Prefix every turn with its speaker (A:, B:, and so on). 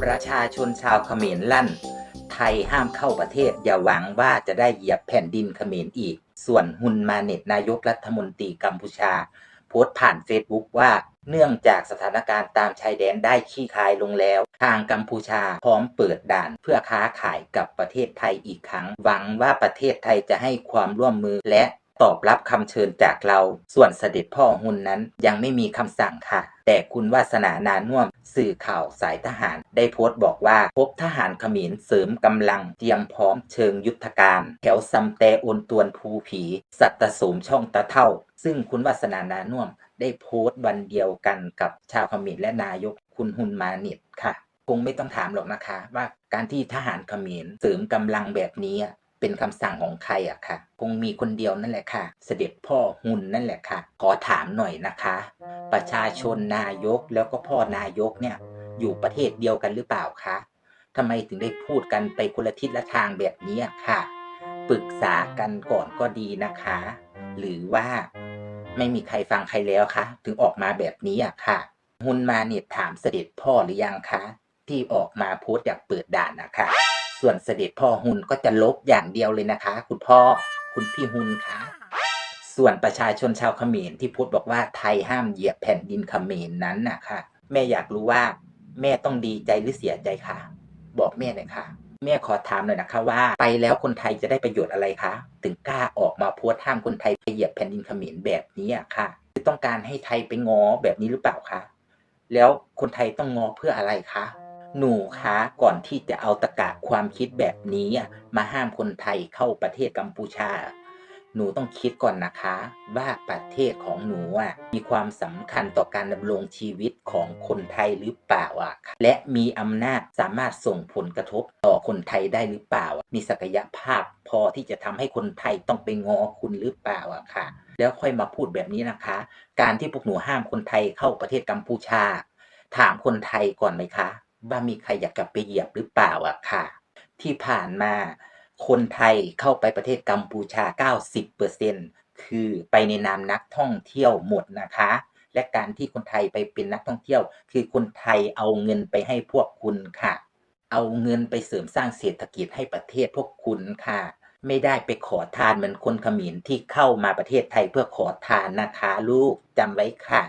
A: ประชาชนชาวเขมรลั่นไทยห้ามเข้าประเทศอย่าหวังว่าจะได้เหยียบแผ่นดินเขมรอีกส่วนฮุนมาเน็ตนายกรัฐมนตรีกัมพูชาโพสต์ผ่านเฟซบุ๊กว่าเนื่องจากสถานการณ์ตามชายแดนได้คลี่คลายลงแล้วทางกัมพูชาพร้อมเปิดด่านเพื่อค้าขายกับประเทศไทยอีกครั้งหวังว่าประเทศไทยจะให้ความร่วมมือและตอบรับคำเชิญจากเราส่วนเสด็จพ่อฮุนนั้นยังไม่มีคำสั่งค่ะแต่คุณวาสนานานุ่วมสื่อข่าวสายทหารได้โพสต์บอกว่าพบทหารเขมรเสริมกำลังเตรียมพร้อมเชิงยุทธการแถวซัมแตโอนตวนภูผีสัตตโสมช่องตะเท่าซึ่งคุณวาสนานานุ่วมได้โพสต์วันเดียวกันกับชาวเขมรและนายกคุณฮุนมาเน็ตค่ะคงไม่ต้องถามหรอกนะคะว่าการที่ทหารเขมรเสริมกำลังแบบนี้เป็นคำสั่งของใครอะค่ะคงมีคนเดียวนั่นแหละค่ะเสด็จพ่อฮุนนั่นแหละค่ะขอถามหน่อยนะคะประชาชนนายกแล้วก็พ่อนายกเนี่ยอยู่ประเทศเดียวกันหรือเปล่าคะทำไมถึงได้พูดกันไปคนละทิศละทางแบบนี้ค่ะปรึกษากันก่อนก็ดีนะคะหรือว่าไม่มีใครฟังใครแล้วคะถึงออกมาแบบนี้อะค่ะฮุนมาเนี่ยถามเสด็จพ่อหรือยังคะที่ออกมาโพสต์อยากเปิดด่านนะคะส่วนเสด็จพ่อฮุนก็จะลบอย่างเดียวเลยนะคะคุณพ่อคุณพี่ฮุนคะส่วนประชาชนชาวเขมรที่พูดบอกว่าไทยห้ามเหยียบแผ่นดินเขมรนั้นน่ะค่ะแม่อยากรู้ว่าแม่ต้องดีใจหรือเสียใจคะบอกแม่หน่อยค่ะแม่ขอถามหน่อยนะคะว่าไปแล้วคนไทยจะได้ประโยชน์อะไรคะถึงกล้าออกมาโพสต์ห้ามคนไทยไปเหยียบแผ่นดินเขมรแบบนี้อะค่ะคือต้องการให้ไทยไปง้อแบบนี้หรือเปล่าคะแล้วคนไทยต้องง้อเพื่ออะไรคะหนูคะก่อนที่จะเอาตรรกะความคิดแบบนี้มาห้ามคนไทยเข้าประเทศกัมพูชาหนูต้องคิดก่อนนะคะว่าประเทศของหนูมีความสำคัญต่อการดำรงชีวิตของคนไทยหรือเปล่าและมีอำนาจสามารถส่งผลกระทบต่อคนไทยได้หรือเปล่ามีศักยภาพพอที่จะทำให้คนไทยต้องไปง้อคุณหรือเปล่าค่ะแล้วค่อยมาพูดแบบนี้นะคะการที่พวกหนูห้ามคนไทยเข้าประเทศกัมพูชาถามคนไทยก่อนไหมคะว่ามีใครอยากกลับไปเหยียบหรือเปล่าค่ะที่ผ่านมาคนไทยเข้าไปประเทศกัมพูชา 90%คือไปในนามนักท่องเที่ยวหมดนะคะและการที่คนไทยไปเป็นนักท่องเที่ยวคือคนไทยเอาเงินไปให้พวกคุณค่ะเอาเงินไปเสริมสร้างเศรษฐกิจให้ประเทศพวกคุณค่ะไม่ได้ไปขอทานเหมือนคนเขมรที่เข้ามาประเทศไทยเพื่อขอทานนะคะลูกจำไว้ค่ะ